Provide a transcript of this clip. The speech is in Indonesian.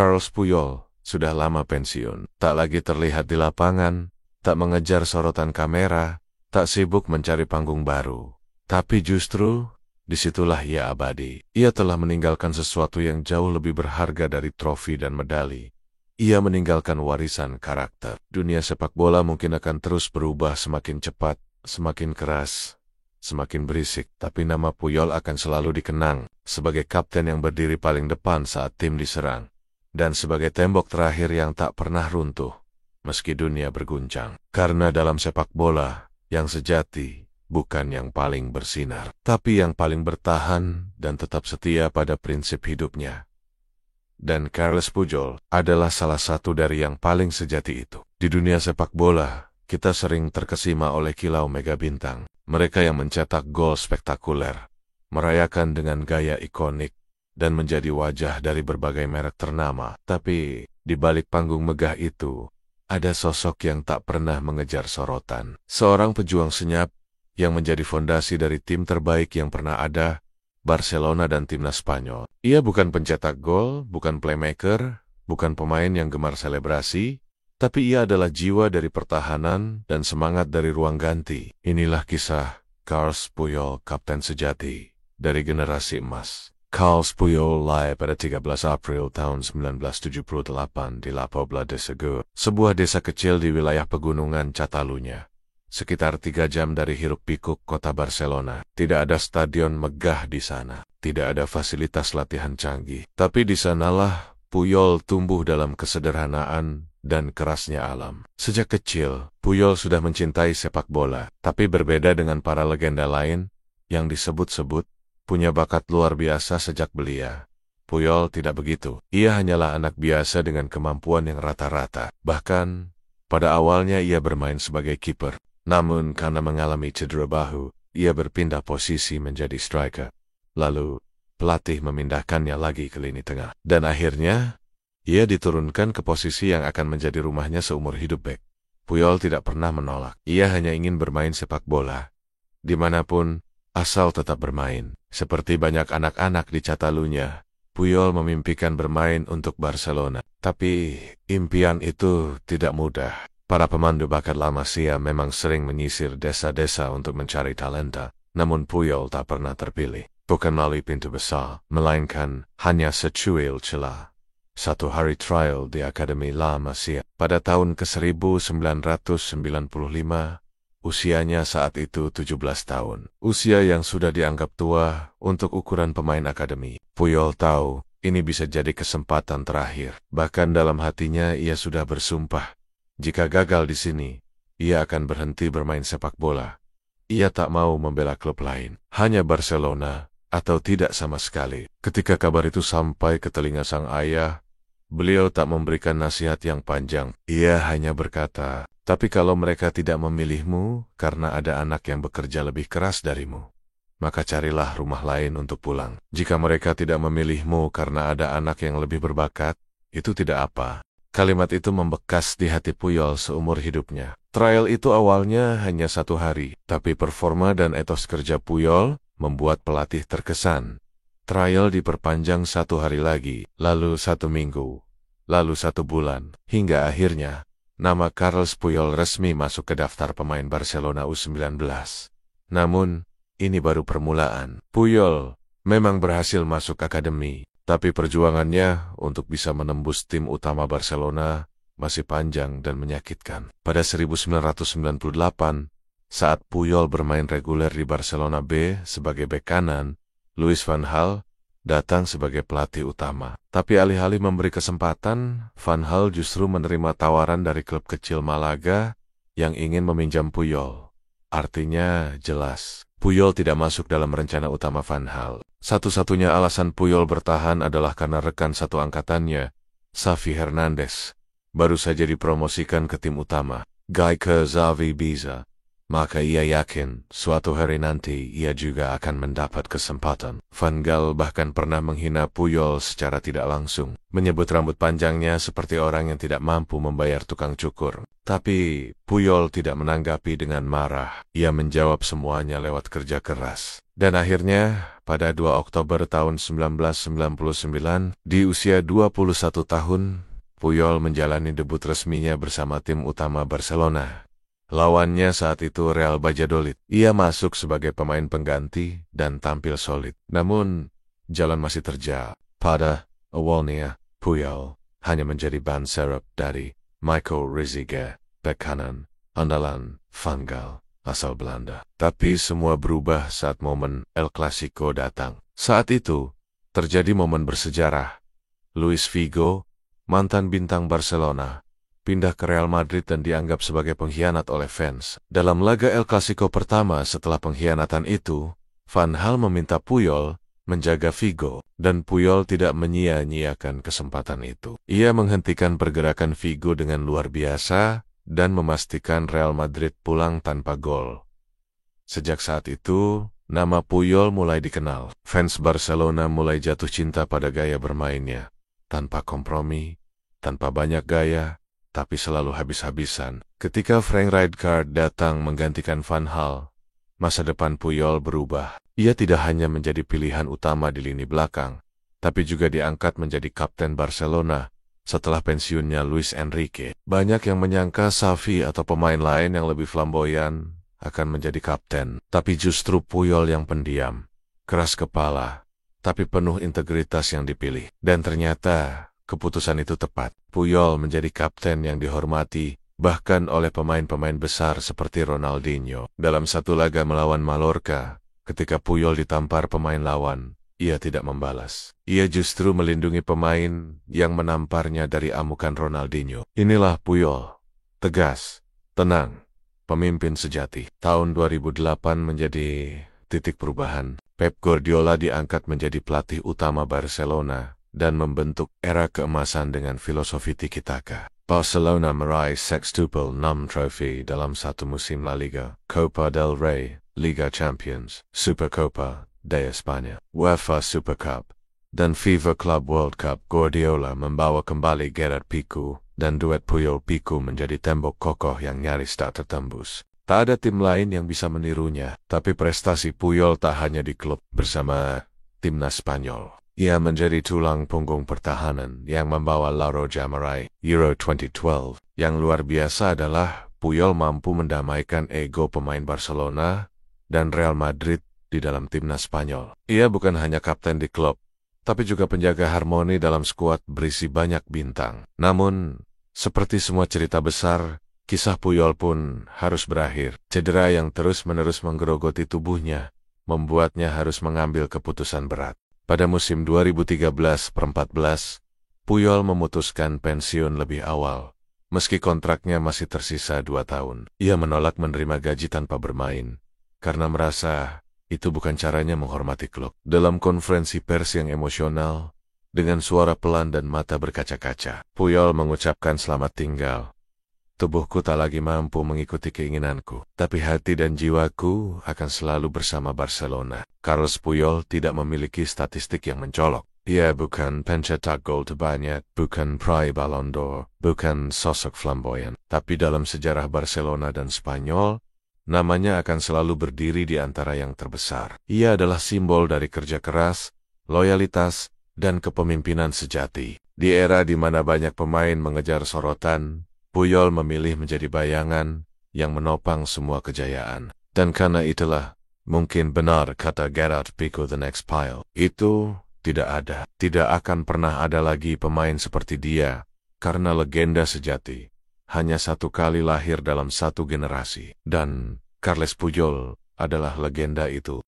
Carles Puyol sudah lama pensiun, tak lagi terlihat di lapangan, tak mengejar sorotan kamera, tak sibuk mencari panggung baru. Tapi justru, disitulah ia abadi. Ia telah meninggalkan sesuatu yang jauh lebih berharga dari trofi dan medali. Ia meninggalkan warisan karakter. Dunia sepak bola mungkin akan terus berubah semakin cepat, semakin keras, semakin berisik. Tapi nama Puyol akan selalu dikenang sebagai kapten yang berdiri paling depan saat tim diserang. Dan sebagai tembok terakhir yang tak pernah runtuh, meski dunia berguncang. Karena dalam sepak bola, yang sejati bukan yang paling bersinar, tapi yang paling bertahan dan tetap setia pada prinsip hidupnya. Dan Carles Puyol adalah salah satu dari yang paling sejati itu. Di dunia sepak bola, kita sering terkesima oleh kilau mega bintang. Mereka yang mencetak gol spektakuler, merayakan dengan gaya ikonik, dan menjadi wajah dari berbagai merek ternama. Tapi, di balik panggung megah itu, ada sosok yang tak pernah mengejar sorotan. Seorang pejuang senyap yang menjadi fondasi dari tim terbaik yang pernah ada, Barcelona dan timnas Spanyol. Ia bukan pencetak gol, bukan playmaker, bukan pemain yang gemar selebrasi, tapi ia adalah jiwa dari pertahanan dan semangat dari ruang ganti. Inilah kisah Carles Puyol, kapten sejati dari generasi emas. Carles Puyol lahir pada 13 April tahun 1978 di La Pobla de Segur, sebuah desa kecil di wilayah pegunungan Catalunya. Sekitar 3 jam dari hiruk-pikuk kota Barcelona. Tidak ada stadion megah di sana. Tidak ada fasilitas latihan canggih. Tapi di sanalah Puyol tumbuh dalam kesederhanaan dan kerasnya alam. Sejak kecil, Puyol sudah mencintai sepak bola. Tapi berbeda dengan para legenda lain yang disebut-sebut punya bakat luar biasa sejak belia. Puyol tidak begitu. Ia hanyalah anak biasa dengan kemampuan yang rata-rata. Bahkan, pada awalnya ia bermain sebagai kiper. Namun karena mengalami cedera bahu, ia berpindah posisi menjadi striker. Lalu, pelatih memindahkannya lagi ke lini tengah. Dan akhirnya, ia diturunkan ke posisi yang akan menjadi rumahnya seumur hidup bek. Puyol tidak pernah menolak. Ia hanya ingin bermain sepak bola. Dimanapun, asal tetap bermain. Seperti banyak anak-anak di Catalunya, Puyol memimpikan bermain untuk Barcelona. Tapi, impian itu tidak mudah. Para pemandu bakat La Masia memang sering menyisir desa-desa untuk mencari talenta. Namun Puyol tak pernah terpilih. Bukan melalui pintu besar, melainkan hanya secuil celah. Satu hari trial di Akademi La Masia. Pada tahun ke-1995, usianya saat itu 17 tahun. Usia yang sudah dianggap tua untuk ukuran pemain akademi. Puyol tahu ini bisa jadi kesempatan terakhir. Bahkan dalam hatinya ia sudah bersumpah, jika gagal di sini, ia akan berhenti bermain sepak bola. Ia tak mau membela klub lain, hanya Barcelona atau tidak sama sekali. Ketika kabar itu sampai ke telinga sang ayah, beliau tak memberikan nasihat yang panjang. Ia hanya berkata, tapi kalau mereka tidak memilihmu karena ada anak yang bekerja lebih keras darimu, maka carilah rumah lain untuk pulang. Jika mereka tidak memilihmu karena ada anak yang lebih berbakat, itu tidak apa. Kalimat itu membekas di hati Puyol seumur hidupnya. Trial itu awalnya hanya 1 hari, tapi performa dan etos kerja Puyol membuat pelatih terkesan. Trial diperpanjang 1 hari lagi, lalu 1 minggu, lalu 1 bulan, hingga akhirnya nama Carles Puyol resmi masuk ke daftar pemain Barcelona U19. Namun, ini baru permulaan. Puyol memang berhasil masuk akademi, tapi perjuangannya untuk bisa menembus tim utama Barcelona masih panjang dan menyakitkan. Pada 1998, saat Puyol bermain reguler di Barcelona B sebagai bek kanan, Louis van Gaal datang sebagai pelatih utama. Tapi alih-alih memberi kesempatan, Van Gaal justru menerima tawaran dari klub kecil Malaga yang ingin meminjam Puyol. Artinya jelas, Puyol tidak masuk dalam rencana utama Van Gaal. Satu-satunya alasan Puyol bertahan adalah karena rekan satu angkatannya, Xavi Hernandez, baru saja dipromosikan ke tim utama, ke Xavi Biza. Maka ia yakin suatu hari nanti ia juga akan mendapat kesempatan. Van Gaal bahkan pernah menghina Puyol secara tidak langsung, menyebut rambut panjangnya seperti orang yang tidak mampu membayar tukang cukur. Tapi Puyol tidak menanggapi dengan marah. Ia menjawab semuanya lewat kerja keras. Dan akhirnya, pada 2 Oktober tahun 1999, di usia 21 tahun, Puyol menjalani debut resminya bersama tim utama Barcelona. Lawannya saat itu Real Valladolid. Ia masuk sebagai pemain pengganti dan tampil solid. Namun, jalan masih terjal. Pada awalnya, Puyol hanya menjadi ban serep dari Michael Reiziger, bek kanan, andalan Van Gaal, asal Belanda. Tapi semua berubah saat momen El Clasico datang. Saat itu, terjadi momen bersejarah. Luis Figo, mantan bintang Barcelona, pindah ke Real Madrid dan dianggap sebagai pengkhianat oleh fans. Dalam laga El Clasico pertama setelah pengkhianatan itu, Van Gaal meminta Puyol menjaga Figo, dan Puyol tidak menyia-nyiakan kesempatan itu. Ia menghentikan pergerakan Figo dengan luar biasa dan memastikan Real Madrid pulang tanpa gol. Sejak saat itu, nama Puyol mulai dikenal. Fans Barcelona mulai jatuh cinta pada gaya bermainnya. Tanpa kompromi, tanpa banyak gaya, tapi selalu habis-habisan. Ketika Frank Rijkaard datang menggantikan Van Gaal, masa depan Puyol berubah. Ia tidak hanya menjadi pilihan utama di lini belakang, tapi juga diangkat menjadi kapten Barcelona setelah pensiunnya Luis Enrique. Banyak yang menyangka Xavi atau pemain lain yang lebih flamboyan akan menjadi kapten, tapi justru Puyol yang pendiam, keras kepala, tapi penuh integritas yang dipilih. Dan ternyata keputusan itu tepat. Puyol menjadi kapten yang dihormati bahkan oleh pemain-pemain besar seperti Ronaldinho. Dalam satu laga melawan Mallorca, ketika Puyol ditampar pemain lawan, ia tidak membalas. Ia justru melindungi pemain yang menamparnya dari amukan Ronaldinho. Inilah Puyol, tegas, tenang, pemimpin sejati. Tahun 2008 menjadi titik perubahan. Pep Guardiola diangkat menjadi pelatih utama Barcelona dan membentuk era keemasan dengan filosofi tiki-taka. Barcelona meraih sextuple 6 trofi dalam satu musim La Liga, Copa del Rey, Liga Champions, Supercopa de España, UEFA Super Cup, dan FIFA Club World Cup. Guardiola membawa kembali Gerard Pique dan duet Puyol-Pique menjadi tembok kokoh yang nyaris tak tertembus. Tak ada tim lain yang bisa menirunya, tapi prestasi Puyol tak hanya di klub. Bersama timnas Spanyol, ia menjadi tulang punggung pertahanan yang membawa La Roja meraih Euro 2012. Yang luar biasa adalah Puyol mampu mendamaikan ego pemain Barcelona dan Real Madrid di dalam timnas Spanyol. Ia bukan hanya kapten di klub, tapi juga penjaga harmoni dalam skuad berisi banyak bintang. Namun, seperti semua cerita besar, kisah Puyol pun harus berakhir. Cedera yang terus-menerus menggerogoti tubuhnya membuatnya harus mengambil keputusan berat. Pada musim 2013-14, Puyol memutuskan pensiun lebih awal. Meski kontraknya masih tersisa 2 tahun, ia menolak menerima gaji tanpa bermain, karena merasa itu bukan caranya menghormati klub. Dalam konferensi pers yang emosional, dengan suara pelan dan mata berkaca-kaca, Puyol mengucapkan selamat tinggal. Tubuhku tak lagi mampu mengikuti keinginanku, tapi hati dan jiwaku akan selalu bersama Barcelona. Carles Puyol tidak memiliki statistik yang mencolok. Ia bukan pencetak gol terbanyak, bukan peraih Ballon d'Or, bukan sosok flamboyan. Tapi dalam sejarah Barcelona dan Spanyol, namanya akan selalu berdiri di antara yang terbesar. Ia adalah simbol dari kerja keras, loyalitas, dan kepemimpinan sejati. Di era di mana banyak pemain mengejar sorotan, Puyol memilih menjadi bayangan yang menopang semua kejayaan. Dan karena itulah, mungkin benar kata Gerard Pique the next pile. Itu tidak akan pernah ada lagi pemain seperti dia, karena legenda sejati hanya satu kali lahir dalam satu generasi. Dan Carles Puyol adalah legenda itu.